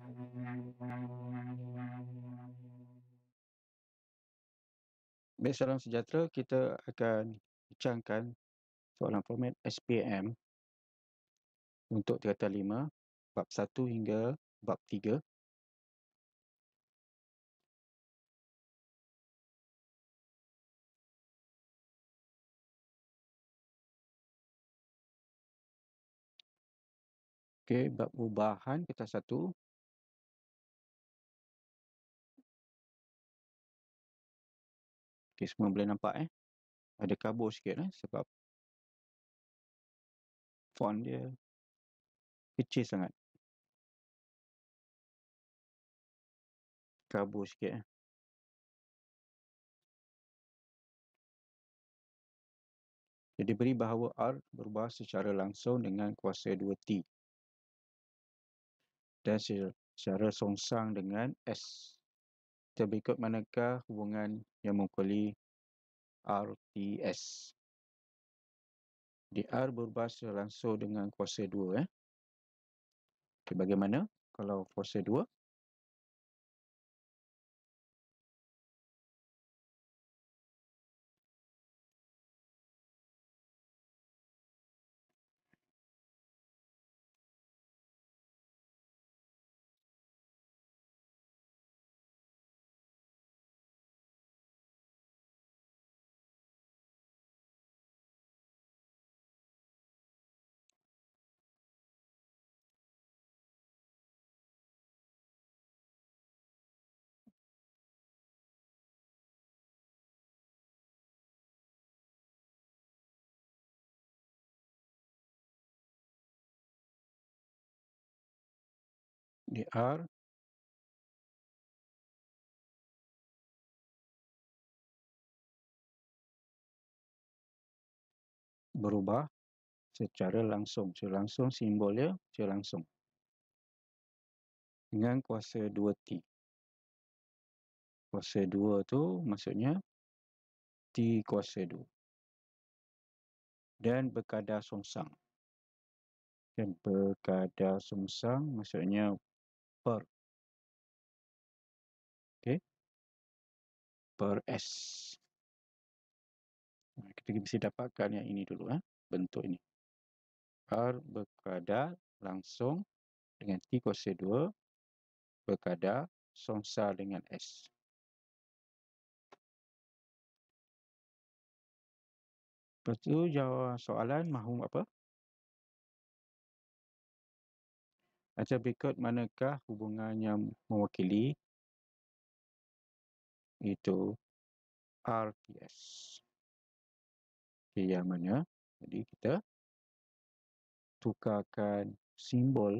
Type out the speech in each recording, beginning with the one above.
Baik, salam sejahtera. Kita akan bincangkan soalan format SPM untuk tingkatan 5, bab 1 hingga bab 3. Okey, bab perubahan kita 1. Okey, semua boleh nampak ada kabur sikit sebab font dia kecil sangat. Kabur sikit Jadi beri bahawa R berubah secara langsung dengan kuasa 2T dan secara songsang dengan S. Berikut manakah hubungan yang mengkuali RTS? Di R berubah secara langsung dengan kuasa 2. Okay, bagaimana kalau kuasa 2? Di R berubah secara langsung. Secara langsung simbolnya secara langsung. Dengan kuasa 2T. Kuasa 2 tu maksudnya T kuasa 2. Dan berkadar songsang. Dan berkadar songsang maksudnya per. Okey. Per S. Kita mesti dapatkan yang ini dulu bentuk ini. R berkadar langsung dengan T kuasa 2 berkadar songsang dengan S. Lepas tu jawab soalan mahu apa? Macam berikut manakah hubungan yang mewakili itu RTS. Okay, yang mana? Jadi kita tukarkan simbol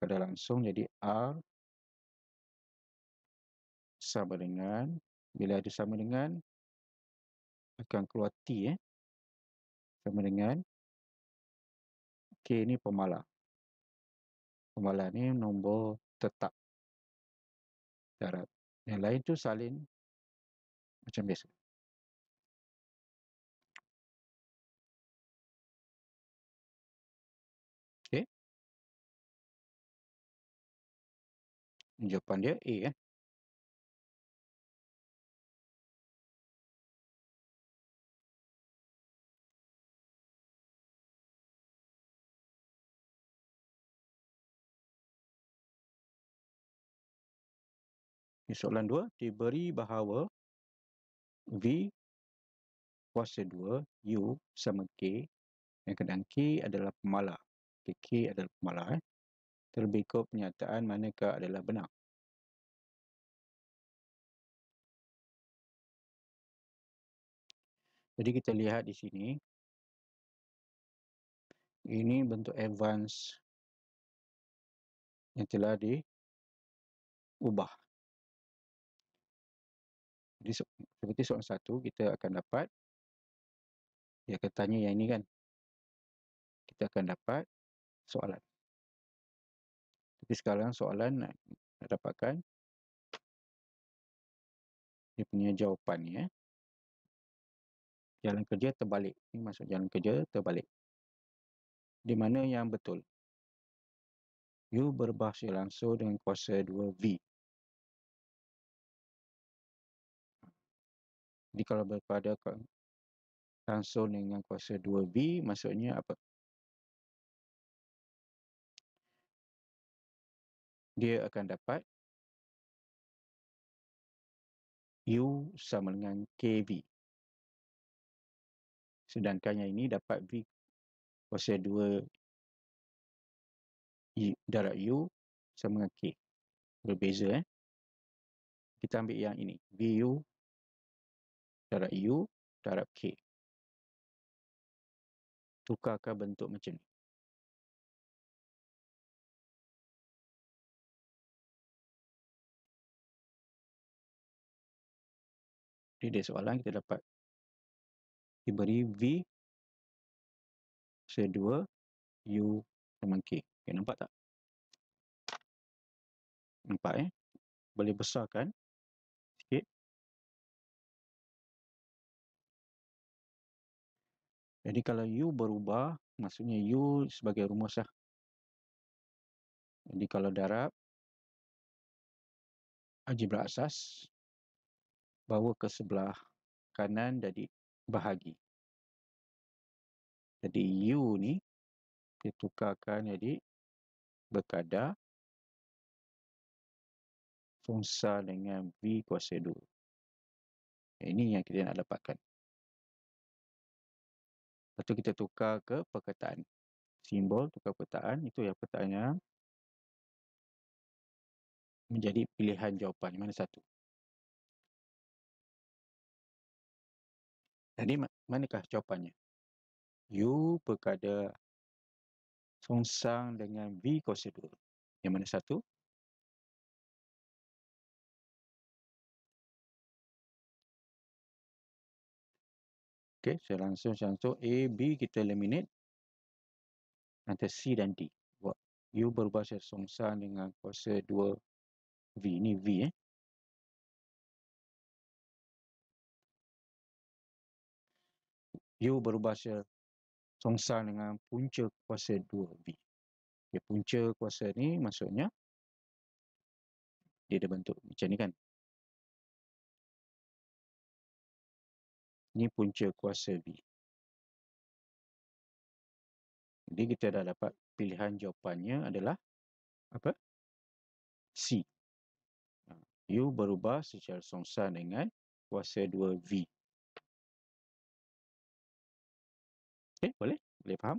pada langsung jadi R sama dengan, bila ada sama dengan akan keluar T sama dengan K ni pemalar. Pemalar ni nombor tetap darat. Yang lain tu salin macam biasa. Okey. Jawapan dia A Soalan 2, diberi bahawa V kuasa 2 U sama K yang kadang K adalah pemalar. K adalah pemalar. Terberikut pernyataan manakah adalah benar? Jadi kita lihat di sini. Ini bentuk advance yang telah diubah. Jadi seperti soalan 1 kita akan dapat, dia akan tanya yang ini kan. Kita akan dapat soalan. Tapi sekarang soalan nak dapatkan dia punya jawapan ni Jalan kerja terbalik. Ini maksud jalan kerja terbalik. Di mana yang betul? U berubah secara langsung dengan kuasa 2V. Jadi kalau berpada langsung dengan kuasa 2V, maksudnya apa? Dia akan dapat U sama dengan KV. Sedangkan yang ini dapat V kuasa 2 darab U sama dengan K. Berbeza. Kita ambil yang ini. VU darab U darab K. Tukarkan bentuk macam ni. Jadi dari soalan kita dapat diberi V kuasa 2 U sama K. Okay, nampak tak? Nampak Boleh besarkan sikit. Jadi kalau U berubah, maksudnya U sebagai rumus lah. Jadi kalau darab algebra asas, bawa ke sebelah kanan jadi bahagi. Jadi U ni ditukarkan jadi berkadar fungsa dengan V kuasa 2. Ini yang kita nak dapatkan. Lepas tu kita tukar ke perkataan. Simbol tukar perkataan, itu yang perkataannya menjadi pilihan jawapan. Mana satu? Jadi manakah jawapannya? U berkadar songsang dengan V kuasa 2. Yang mana satu? Okey, saya langsung A, B kita eliminate. Antara C dan D. U berubah secara songsang dengan kuasa 2 V. Ini V U berubah secara songsang dengan punca kuasa 2V. Okay, punca kuasa ni maksudnya dia ada bentuk macam ni kan. Ini punca kuasa V. Jadi kita dah dapat pilihan jawapannya adalah apa? C. U berubah secara songsang dengan kuasa 2V. Okay, boleh? Boleh faham?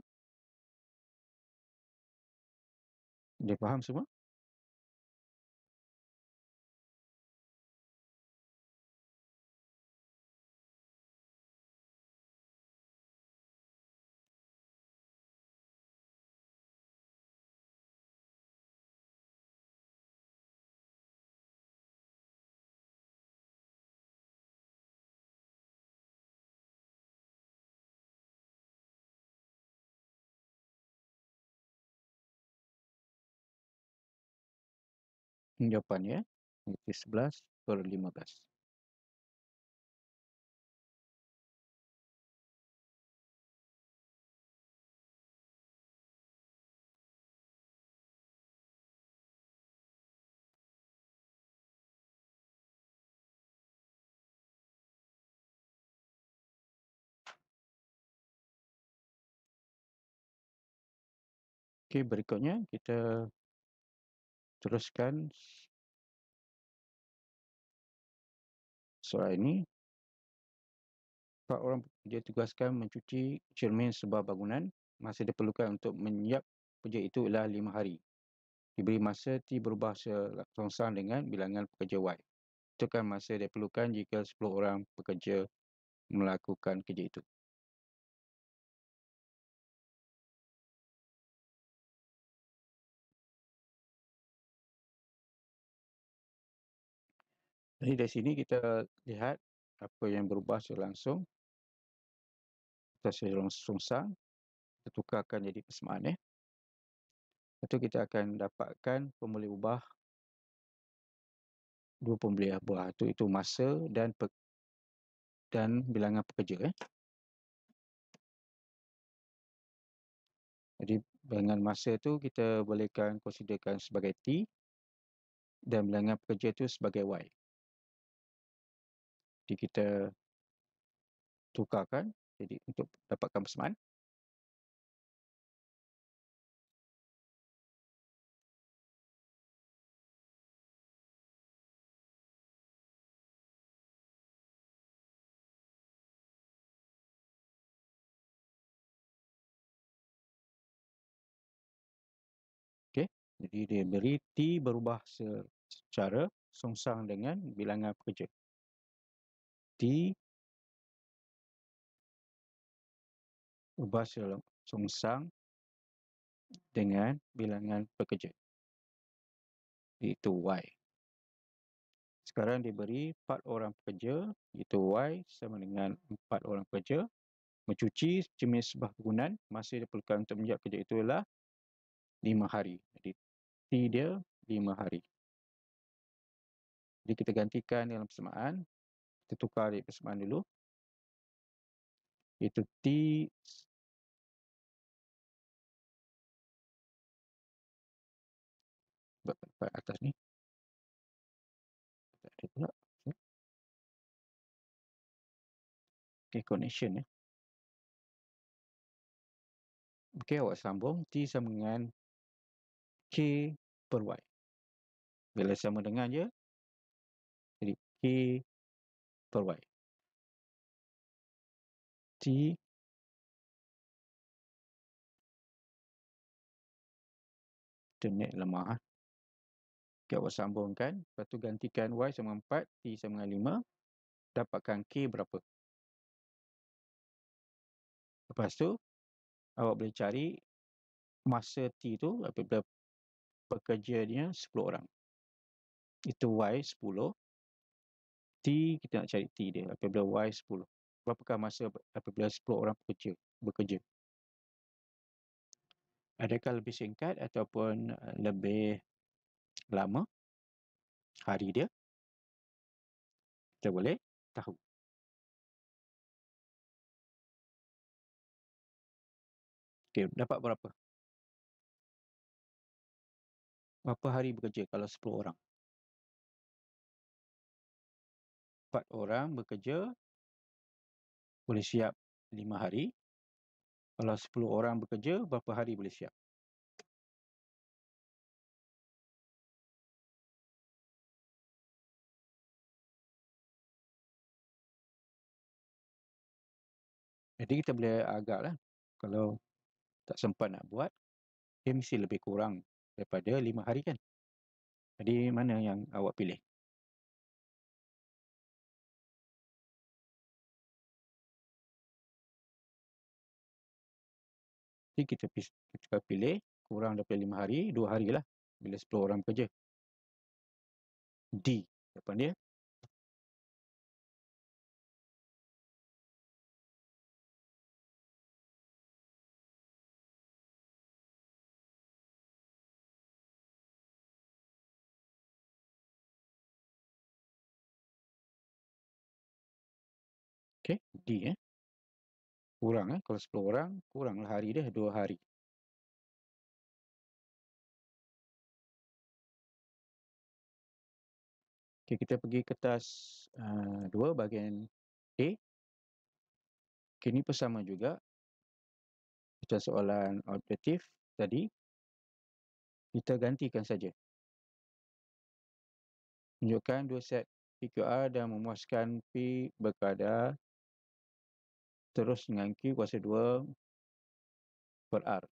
Boleh faham semua? Jawapannya -11/15. Okey, berikutnya kita teruskan soal ini. 4 orang ditugaskan mencuci cermin sebuah bangunan. Masa diperlukan untuk menyiap projek itu ialah 5 hari. Diberi masa T berubah sesongsang dengan bilangan pekerja Y. Tentukan masa diperlukan jika 10 orang pekerja melakukan kerja itu. Jadi dari sini kita lihat apa yang berubah secara langsung. Secara songsang, kita tukarkan jadi persamaan. Lepas tu kita akan dapatkan formula ubah dua pemboleh buah itu masa dan bilangan pekerja. Jadi dengan masa tu kita bolehkan considerkan sebagai T dan bilangan pekerja tu sebagai Y. Jadi kita tukarkan jadi untuk dapatkan persamaan. Okey, jadi dia beri T berubah secara songsang dengan bilangan pekerja. T ubah secara songsang dengan bilangan pekerja, iaitu Y. Sekarang diberi 4 orang pekerja, iaitu Y sama dengan 4 orang pekerja. Mencuci jenis bangunan, masa yang diperlukan untuk menjawab kerja itu adalah 5 hari. Jadi T dia 5 hari. Jadi kita gantikan dalam persamaan. Kita tukar di persamaan dulu. Iaitu T atas ni. Tak ada pula. Okay, connection ya. Okey, awak sambung. T sama dengan K per Y. Bila sama dengan je, jadi K per Y. T internet lemah. Okay, awak sambungkan. Lepas tu gantikan Y sama 4, T sama dengan 5. Dapatkan K berapa. Lepas tu, awak boleh cari masa T tu apabila pekerjanya 10 orang. Itu Y 10. T kita nak cari T dia apabila Y 10. Berapakah masa apabila 10 orang bekerja? Adakah lebih singkat ataupun lebih lama hari dia? Kita boleh tahu. Okey, dapat berapa? Berapa hari bekerja kalau 10 orang? 4 orang bekerja boleh siap 5 hari. Kalau 10 orang bekerja, berapa hari boleh siap? Jadi kita boleh agaklah, kalau tak sempat nak buat, dia mesti lebih kurang daripada 5 hari kan? Jadi mana yang awak pilih? Jadi kita pilih kurang daripada 5 hari, 2 hari lah bila 10 orang bekerja. D depan dia. Okey, D kurang kalau 10 orang, kuranglah hari dia 2 hari. Okey, kita pergi kertas 2 bahagian A. Okey, ini pun sama juga. Kita soalan objektif tadi. Kita gantikan saja. Tunjukkan 2 set PQR dan memuaskan P berkadar terus dengan Q kuasa 2 per R.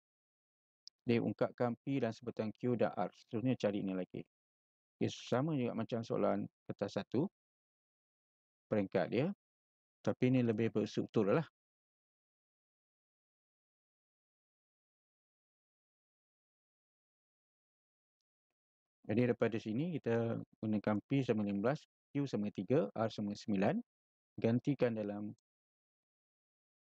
Dia ungkapkan P dan sebutan Q dan R. Seterusnya cari nilai K. Okay, sama juga macam soalan kertas 1. Peringkat dia. Tapi ini lebih berstruktur lah. Jadi daripada sini kita gunakan P sama 15, Q sama 3, R sama 9. Gantikan dalam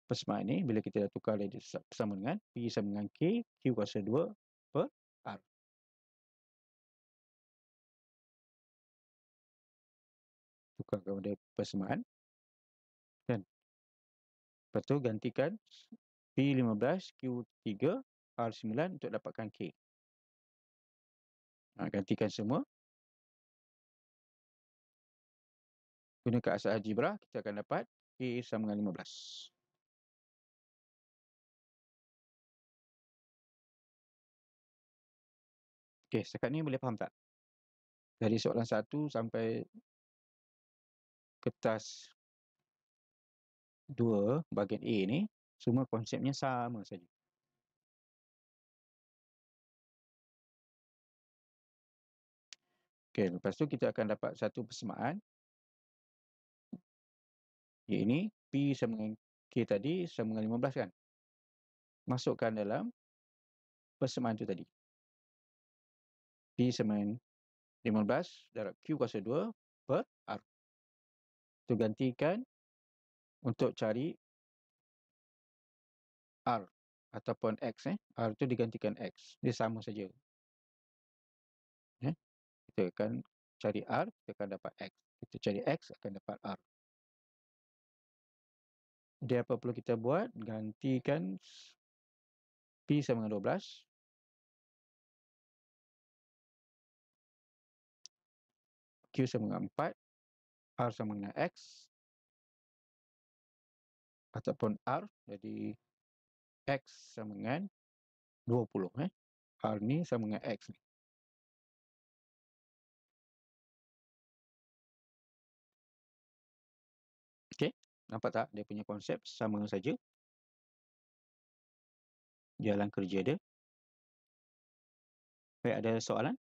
persamaan ini bila kita tukar dia sama dengan P sama dengan K, Q kuasa 2 per R. Tukar kepada persamaan. Kan? Lepas tu gantikan P 15, Q 3, R9 untuk dapatkan K. Gantikan semua. Gunakan asas algebra, kita akan dapat K sama dengan 15. Okey, setakat ni boleh faham tak? Dari soalan 1 sampai kertas 2 bahagian A ni, semua konsepnya sama saja. Okey, lepas tu kita akan dapat satu persamaan. Ini P sama dengan K tadi sama dengan 15 kan? Masukkan dalam persamaan tu tadi. P sama dengan 15 darab Q kuasa 2 per R. Itu gantikan untuk cari R ataupun X. R tu digantikan X. Dia sama saja. Kita akan cari R, kita akan dapat X. Kita cari X, akan dapat R. Dia apa perlu kita buat? Gantikan P sama dengan 12. Q sama dengan 4. R sama dengan X. Ataupun R, jadi X sama dengan 20. R ni sama dengan X ni. Okey, nampak tak dia punya konsep sama saja. Jalan kerja dia. Baik, ada soalan?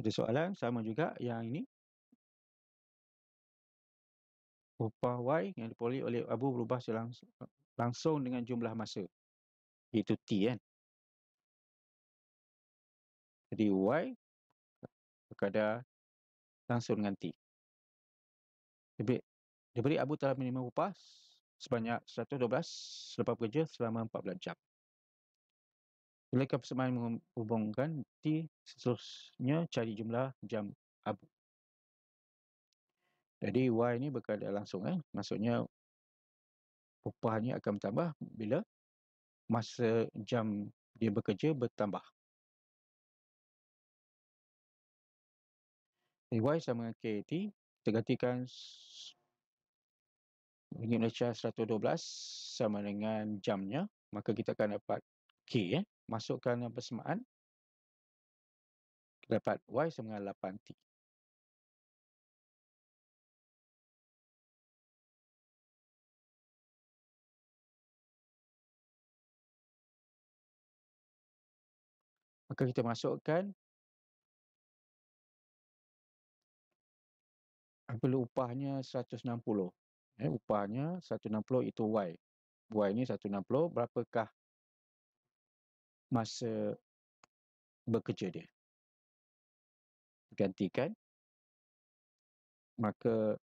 Ada soalan sama juga yang ini. Upah Y yang diperoleh oleh Abu berubah langsung dengan jumlah masa. Itu T kan. Jadi Y berkadar langsung dengan T. Diberi Abu telah menerima upah sebanyak 112 selepas bekerja selama 14 jam. Bilakah persamaan menghubungkan T, seterusnya cari jumlah jam Abu. Jadi Y ni berkadar langsung. Maksudnya upahnya akan bertambah bila masa jam dia bekerja bertambah. Y sama dengan KT, kita gantikan ringgit Malaysia 112 sama dengan jamnya, maka kita akan dapat K. Masukkan dalam persamaan, kita dapat Y sama dengan 8T. Maka kita masukkan apabila upahnya 160. Upahnya 160 itu Y. Y ni 160, berapakah masa bekerja dia? Gantikan. Maka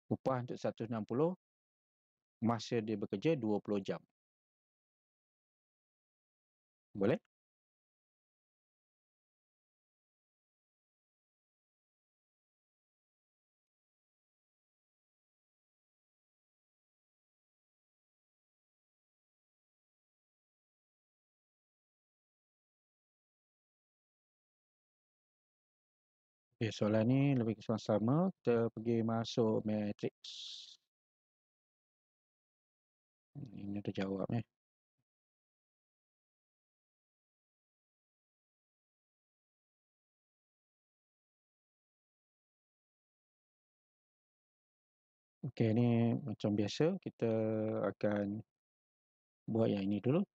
upah untuk 160, masa dia bekerja 20 jam. Boleh? Okay, soalan ni lebih kurang sama. Kita pergi masuk matrix. Ini dah jawab. Okey, ni macam biasa kita akan buat yang ini dulu.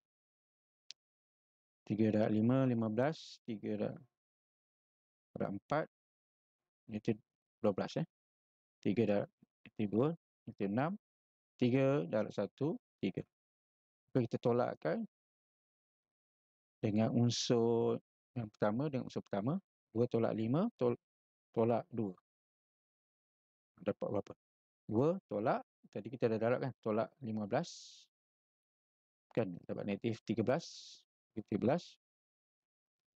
3 darab 5, 15. 3 darab 4, itu 12. 3 darab 2, itu 6. 3 darab 1, 3. Maka kita tolakkan dengan unsur yang pertama dengan unsur pertama. 2 tolak 5, tolak 2. Dapat berapa? 2 tolak, tadi kita dah darab kan, tolak 15. Kan, dapat negatif 13. 13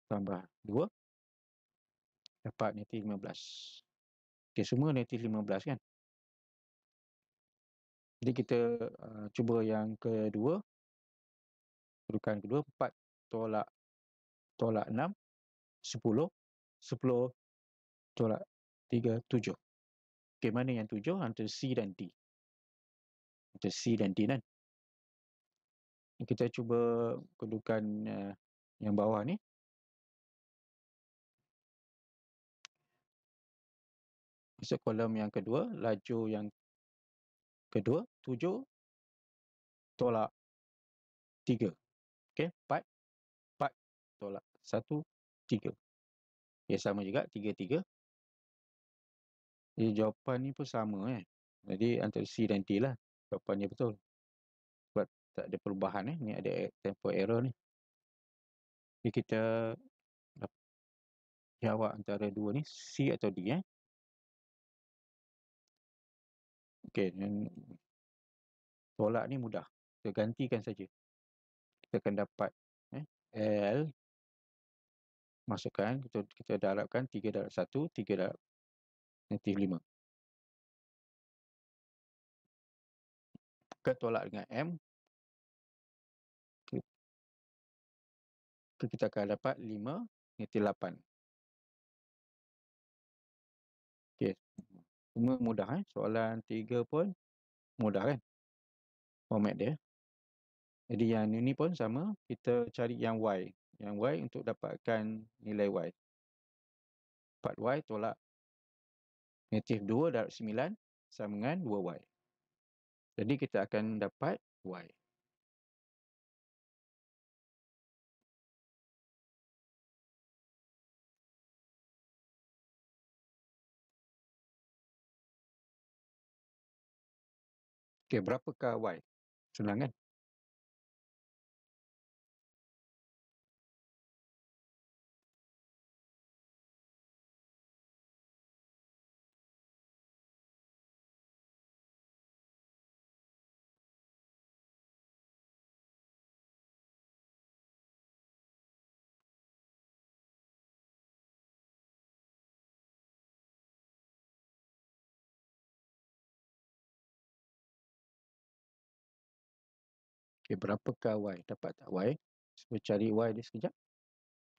tambah 2 dapat negatif 15. Okey, semua negatif 15 kan. Jadi kita cuba yang kedua. Kedudukan kedua, 4 tolak 6, 10, 10 tolak 3, 7. Okey, mana yang 7? Antara C dan D. Antara C dan D kan. Kita cuba kedudukan yang bawah ni. Masuk kolom yang kedua, laju yang kedua, 7 tolak 3. Okey, 4 tolak 1, 3. Okey, sama juga, 3, 3. Jadi jawapan ni pun sama kan. Jadi antara C dan D lah jawapannya betul. Sebab tak ada perubahan ni ada tempo error ni. Jadi kita jawab antara dua ni, C atau D Okey, tolak ni mudah. Kita gantikan saja. Kita akan dapat L masukkan, kita darabkan 3 darab 1, 3 darab negatif 5. Kita tolak dengan M, kita akan dapat 5 negatif 8. Okey, semua mudah soalan 3 pun mudah kan format dia. Jadi yang ini pun sama, kita cari yang Y. Yang Y untuk dapatkan nilai Y. 4Y tolak negatif 2 darab 9 sama dengan 2Y. Jadi kita akan dapat Y. Okey, berapakah Y? Senang kan? Okey, berapakah Y? Dapat tak Y? Cuba cari Y dia sekejap.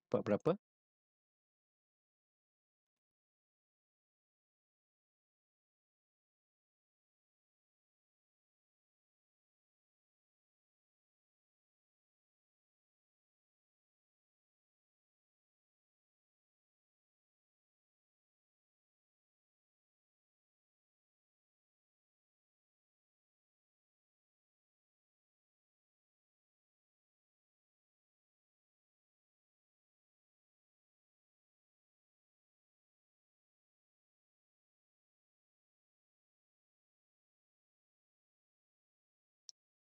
Dapat berapa?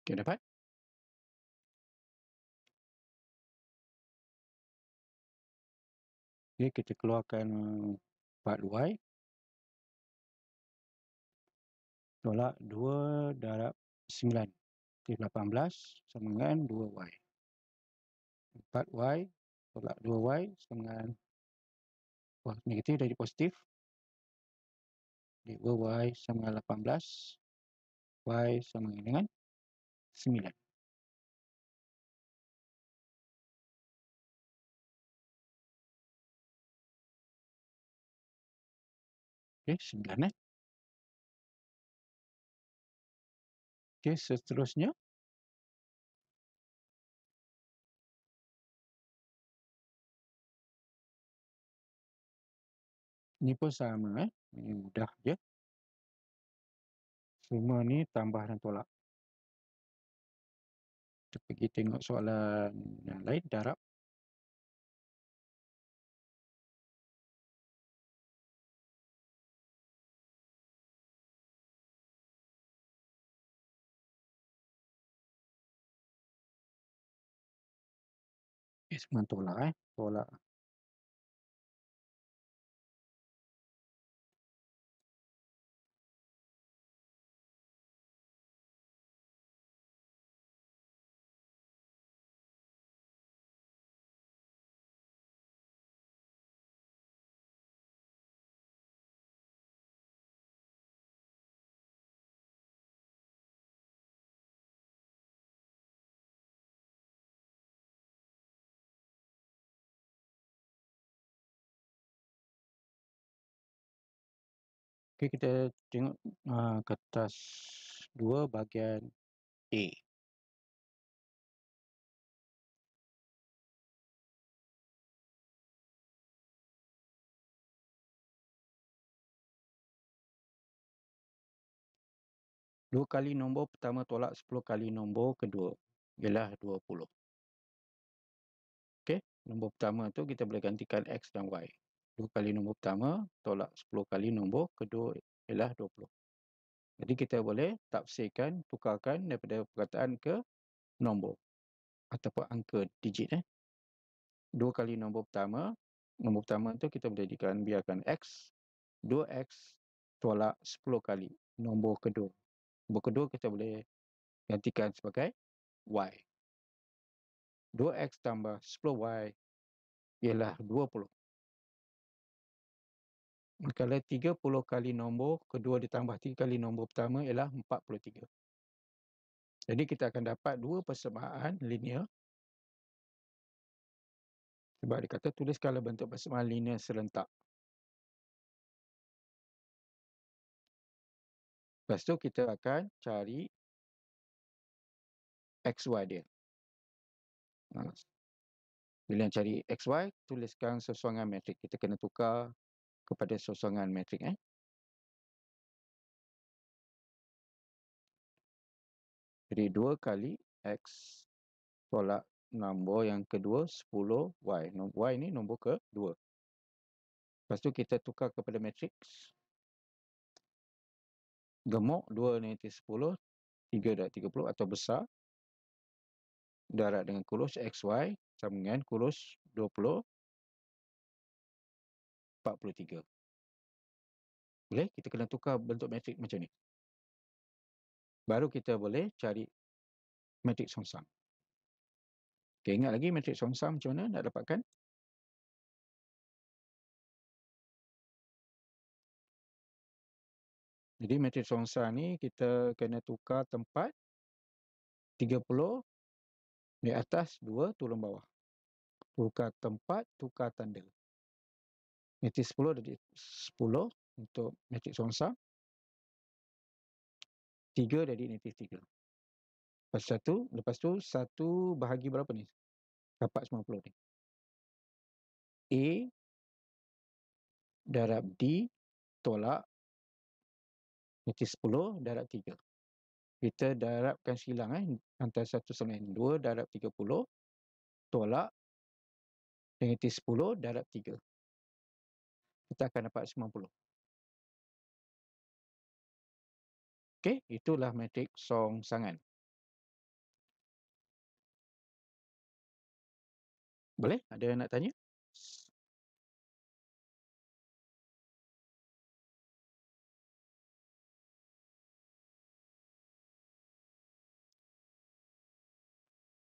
Okey, dapat? Okey, kita keluarkan 4Y tolak 2 darab 9. Negatif 18 sama dengan 2Y. 4Y tolak 2Y sama dengan negatif dari positif. 2Y sama dengan 18. Y sama dengan 9. Okey, 9 Okey, seterusnya. Ini pun sama Ini mudah je. Semua ni tambah dan tolak. Kita pergi tengok soalan yang lain, darab. Semua tolak Tolak. Okey, kita tengok kertas 2 bahagian A. Dua kali nombor pertama tolak 10 kali nombor kedua ialah 20. Okey, nombor pertama tu kita boleh gantikan X dan Y. 2 kali nombor pertama tolak 10 kali nombor kedua ialah 20. Jadi kita boleh tafsirkan, tukarkan daripada perkataan ke nombor ataupun angka digit. 2 kali nombor pertama tu kita boleh jadikan biarkan X, 2X tolak 10 kali nombor kedua. Nombor kedua kita boleh gantikan sebagai Y. 2X tambah 10Y ialah 20. Manakala 30 kali nombor kedua ditambah 3 kali nombor pertama ialah 43. Jadi kita akan dapat dua persamaan linear. Sebab dia kata tuliskanlah bentuk persamaan linear serentak. Lepas tu kita akan cari XY dia. Bila cari XY, tuliskan sesuangan metrik. Kita kena tukar kepada sesuangan metrik. Jadi 2 kali X tolak nombor yang kedua 10Y. Y ni nombor kedua. Lepas tu kita tukar kepada matriks. Gemuk 2 negatif 10, 3 darab 30 atau besar. Darab dengan kurus XY sama dengan kurus 20, 43. Boleh? Kita kena tukar bentuk matrik macam ni. Baru kita boleh cari matrik songsang. Okay, ingat lagi matrik songsang macam mana nak dapatkan? Jadi matrik songsang ni kita kena tukar tempat 30 di atas 2 turun bawah. Tukar tempat, tukar tanda. Matrik 10 jadi 10 untuk matrik songsang. 3 jadi negatif 3. Lepas tu 1 bahagi berapa ni? Dapat 90 ni. A darab D tolak matrik 10 darab 3. Kita darabkan silang antara 1 sama lain. 2 darab 30 tolak negatif 10 darab 3. Kita akan dapat 90. Okey, itulah matrik songsangan. Boleh? Ada yang nak tanya?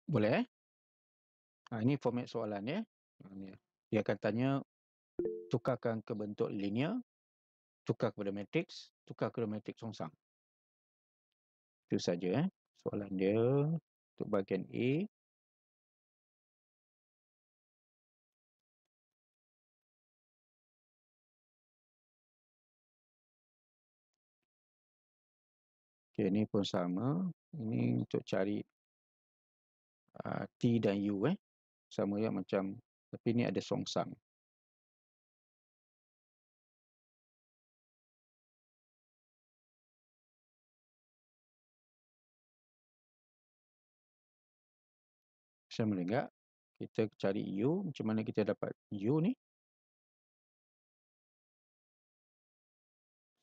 Boleh. Ini format soalan ya. Dia akan tanya tukarkan ke bentuk linear, tukar kepada matriks, tukar kepada matrik songsang. Itu saja soalan dia untuk bahagian A. Okey, ini pun sama. Ini untuk cari T dan U sama ya macam, tapi ini ada songsang. Sama juga kita cari U. Macam mana kita dapat U ni?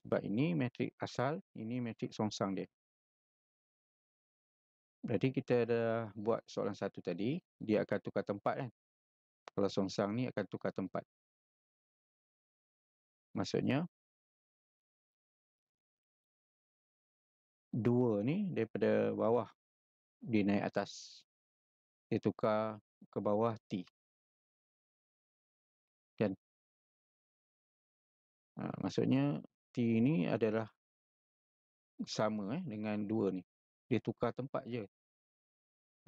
Sebab ini matrik asal, ini matrik songsang dia. Jadi kita dah buat soalan satu tadi, dia akan tukar tempat kan. Kalau songsang ni akan tukar tempat. Maksudnya 2 ni daripada bawah dia naik atas. Dia tukar ke bawah T. Kan? Maksudnya T ni adalah sama dengan 2 ni. Dia tukar tempat je.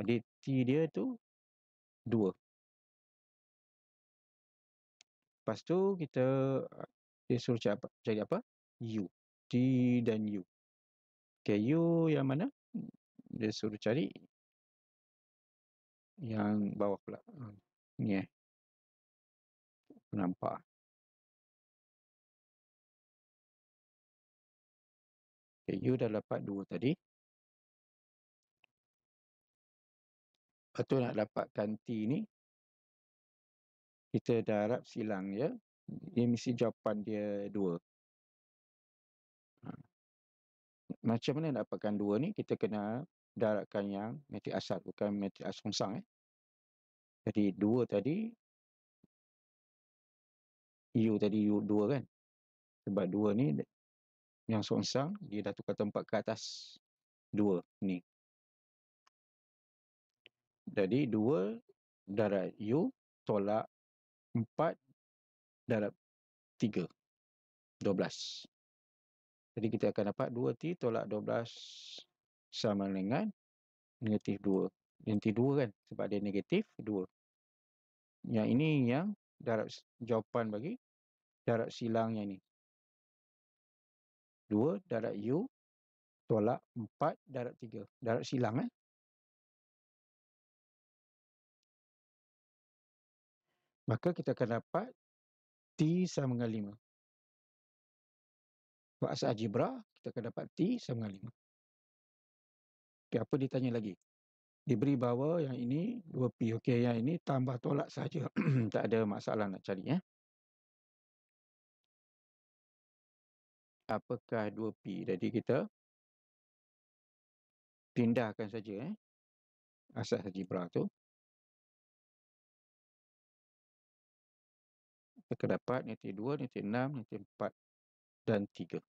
Jadi T dia tu 2. Lepas tu kita dia suruh cari apa? U. T dan U. Okay, U yang mana? Dia suruh cari yang bawah pula. Ni nampak. Okay, U dah dapat 2 tadi. Lepas tu nak dapatkan T ni, kita darab silang je. Dia mesti jawapan dia 2. Macam mana nak dapatkan 2 ni? Kita kena darabkan yang matrik asal, bukan matrik asal. Jadi 2 tadi, U tadi U 2 kan? Sebab 2 ni yang songsang, dia dah tukar tempat ke atas 2 ni. Jadi 2 darab U tolak 4 darab 3, 12. Jadi kita akan dapat 2T tolak 12 sama dengan negatif 2. Negatif 2 kan? Sebab dia negatif 2. Yang ini yang darab jawapan bagi darab silangnya ni. 2 darab U tolak 4 darab 3. Darab silang Maka kita akan dapat T sama dengan 5. Buat asal algebra, kita akan dapat T sama dengan 5. Okay, apa ditanya lagi? Diberi bahawa yang ini 2P. Okey, yang ini tambah tolak saja. Tak ada masalah nak cari. Apakah 2P? Jadi kita pindahkan saja asas algebra tu. Kita akan dapat negatif 2, negatif 6, negatif 4 dan 3.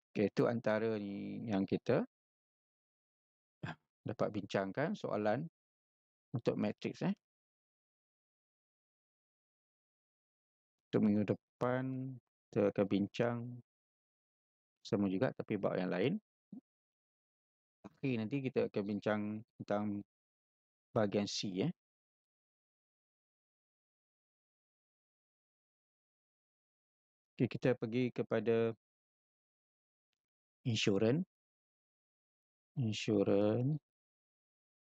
Okey, itu antara ni yang kita dapat bincangkan soalan untuk matriks. Untuk minggu depan kita akan bincang sama juga tapi bab yang lain. Akhir nanti kita akan bincang tentang bahagian C. Okay, kita pergi kepada insurans.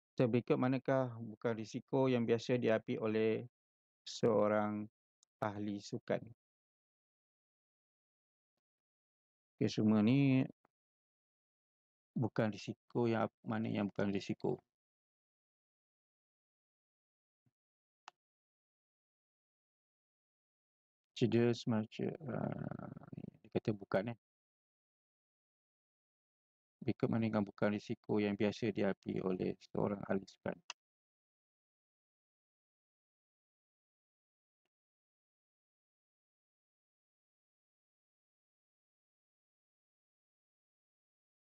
Kita berikut manakah bukan risiko yang biasa dihadapi oleh seorang ahli sukan. Okay, semua ni bukan risiko yang mana yang bukan risiko. Cedera semacam dia kata bukan. Berikut mana yang bukan risiko yang biasa dihadapi oleh seorang ahli sukan.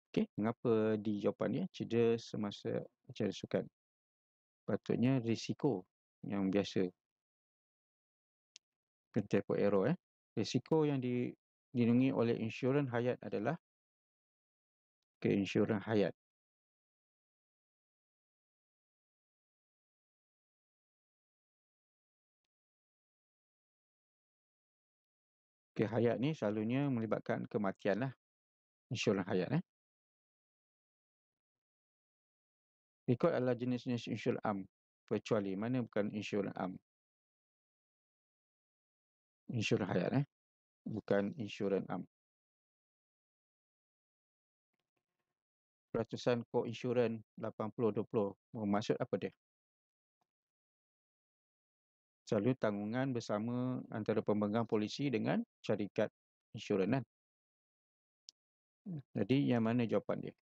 Okey, mengapa di jawapan dia cedera semasa acara sukan? Patutnya risiko yang biasa. Typo error. Risiko yang dilindungi oleh insurans hayat adalah insurans hayat. Hayat ni selalunya melibatkan kematian lah. Insurans hayat. Berikut adalah jenis-jenis insurans am. Kecuali mana bukan insurans am. Insurans hayat. Bukan insurans am. Peratusan koinsurans 80-20. Maksud apa dia? Selalu tanggungan bersama antara pemegang polisi dengan syarikat insurans. Jadi yang mana jawapan dia?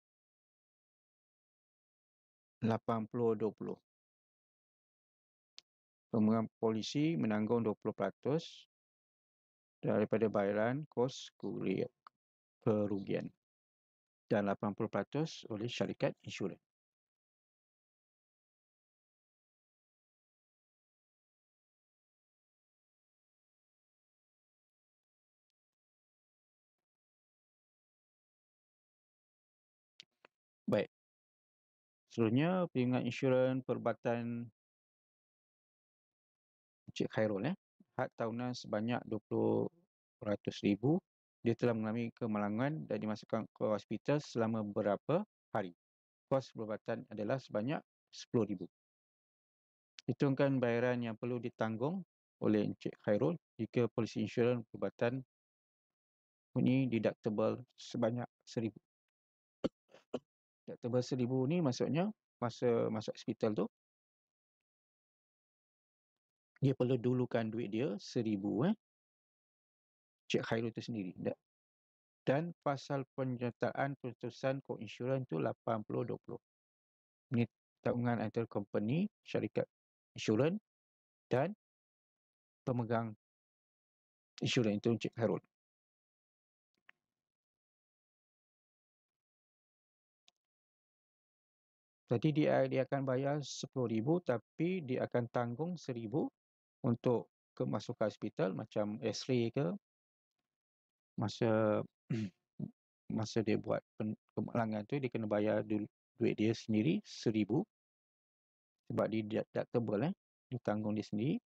80-20. Pemegang polisi menanggung 20% daripada bayaran kos kerugian dan 80% oleh syarikat insurans. Baik. Seterusnya, perkhidmatan insurans perubatan Encik Khairul. Had tahunan sebanyak 20 dia telah mengalami kemalangan dan dimasukkan ke hospital selama beberapa hari. Kos perubatan adalah sebanyak 10,000. Hitungkan bayaran yang perlu ditanggung oleh Encik Khairul jika polisi insurans perubatan ini deductible sebanyak 1,000. Deductible 1,000 ni maksudnya masa masuk hospital tu dia perlu dulukan duit dia 1,000 Encik Khairul tu sendiri. Dan pasal penyertaan keputusan koinsuran tu 80-20. Ini tanggungan antara company, syarikat insurans dan pemegang insurans itu Encik Khairul. Jadi dia akan bayar 10,000 tapi dia akan tanggung 1,000 untuk kemasukan hospital macam X-ray ke masa masa dia buat kemalangan tu dia kena bayar duit dia sendiri 1,000 sebab dia deductible ditanggung dia sendiri.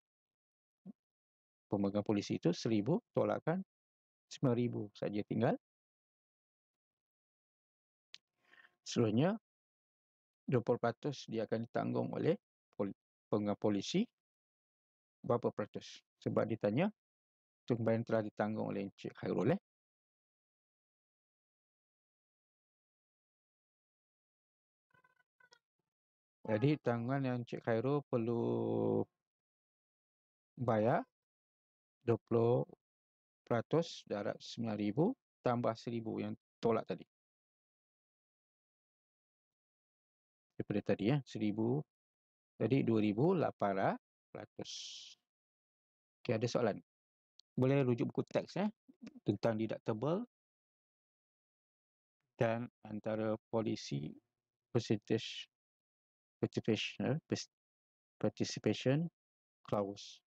Pemegang polisi itu 1,000 tolakkan 9,000 saja tinggal. Seterusnya 20% dia akan ditanggung oleh pemegang polisi. Berapa peratus? Sebab ditanya tumbahan telah ditanggung oleh Encik Khairul. Jadi tanggungan yang Encik Khairul perlu bayar 20% darab 9,000 tambah 1,000 yang tolak tadi. Daripada tadi 1,000 jadi 2,800. Okey, ada soalan? Boleh rujuk buku teks tentang deductible dan antara polisi participation clause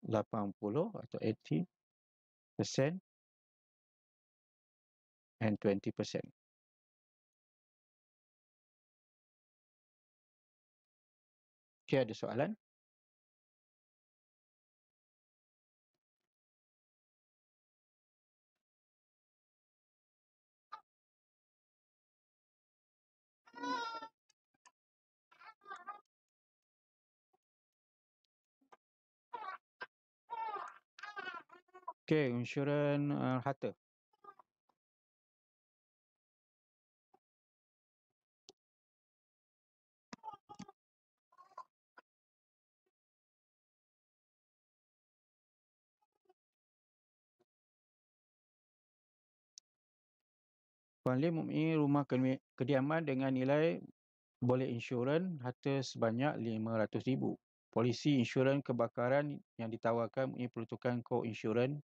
80 atau 80% and 20%. Okey, ada soalan? Okey, insurans harta. Puan Lim mempunyai rumah kediaman dengan nilai boleh insurans harta sebanyak 500,000. Polisi insurans kebakaran yang ditawarkan mempunyai peruntukan koinsuran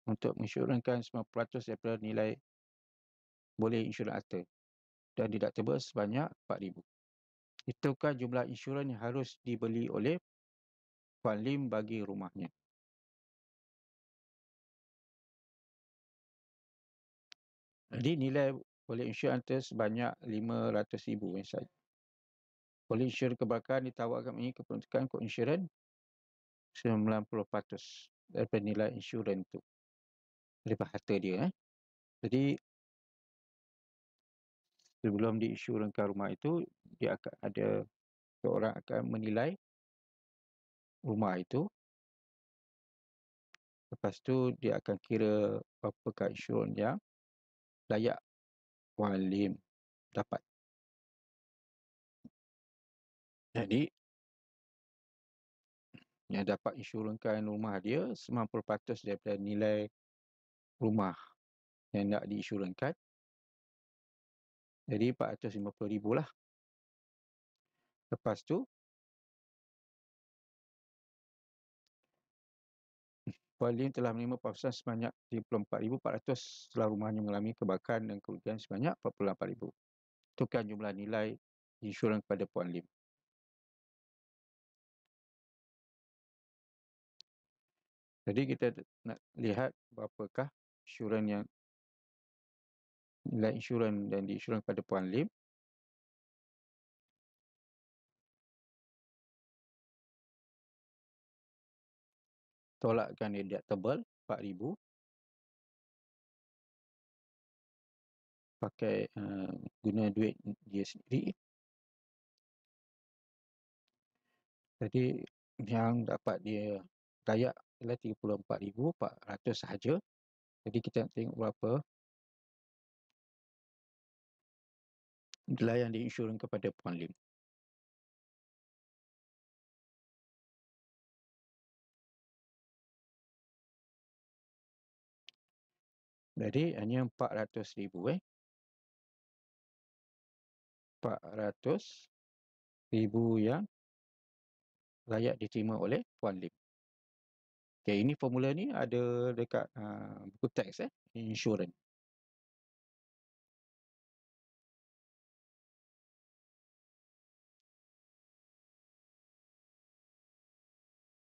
untuk menginsurans 90% daripada nilai boleh insurans harta dan deductible sebanyak 4,000. Itukah jumlah insurans yang harus dibeli oleh Puan Lim bagi rumahnya? Jadi nilai boleh insurans harta sebanyak 500,000 saja. Boleh insurans kebakaran ditawarkan mempunyai keperuntukan koinsuran 90% daripada nilai insurans itu daripada harta dia. Jadi sebelum diinsurans rumah itu dia akan ada seorang akan menilai rumah itu. Lepas tu dia akan kira berapakah insurans yang layak Puan Lim dapat. Jadi yang dapat insurans rumah dia 90% daripada nilai rumah yang nak diinsurans. Jadi 450,000 lah. Lepas tu Puan Lim telah menerima papasan sebanyak 34,400 setelah rumahnya mengalami kebakaran dan kerugian sebanyak 48,000. Itukah jumlah nilai insurans kepada Puan Lim. Jadi kita nak lihat berapakah insurans yang nilai insurans dan diinsurans pada Puan Lim. tolakkan deductible 4,000, pakai guna duit dia sendiri. Jadi yang dapat dia layak ialah 34,400 sahaja. Jadi kita nak tengok berapa adalah yang diinsurkan kepada Puan Lim. Jadi hanya 400,000 400,000 yang layak diterima oleh Puan Lim. Okay, ini formula ni ada dekat buku teks insurans.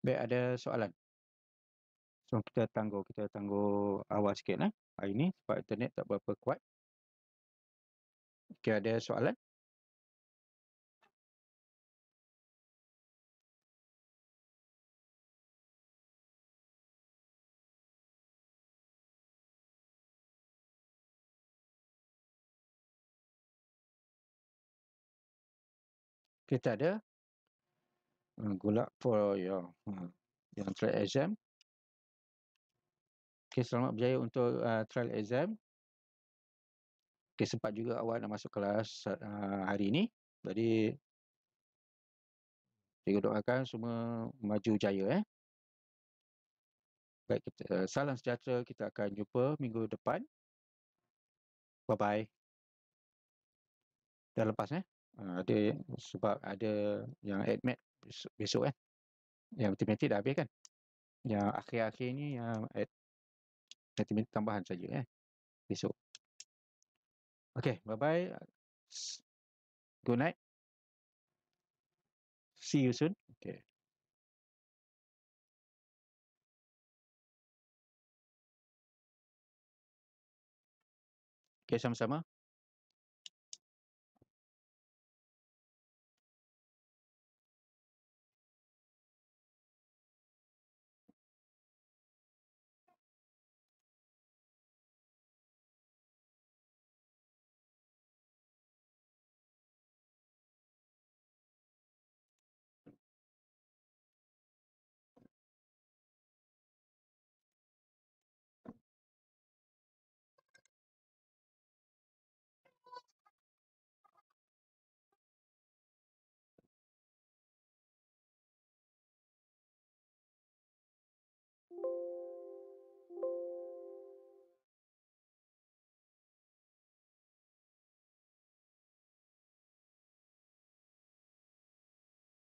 Baik, ada soalan? So kita tangguh awal sikit hari ni sebab internet tak berapa kuat. Okay, ada soalan? Kita ada good luck for your yang trial exam. Okay, selamat berjaya untuk trial exam. Okay, sempat juga awak nak masuk kelas hari ini. Jadi saya doakan semua maju jaya. Baik, kita salam sejahtera. Kita akan jumpa minggu depan. Bye bye. Dah lepas ada sebab ada yang admit besok Yang matematik dah habis kan? Yang akhir-akhir ni yang matematik tambahan saja besok. Okay, bye bye. Good night. See you soon. Okay. Okay, sama-sama.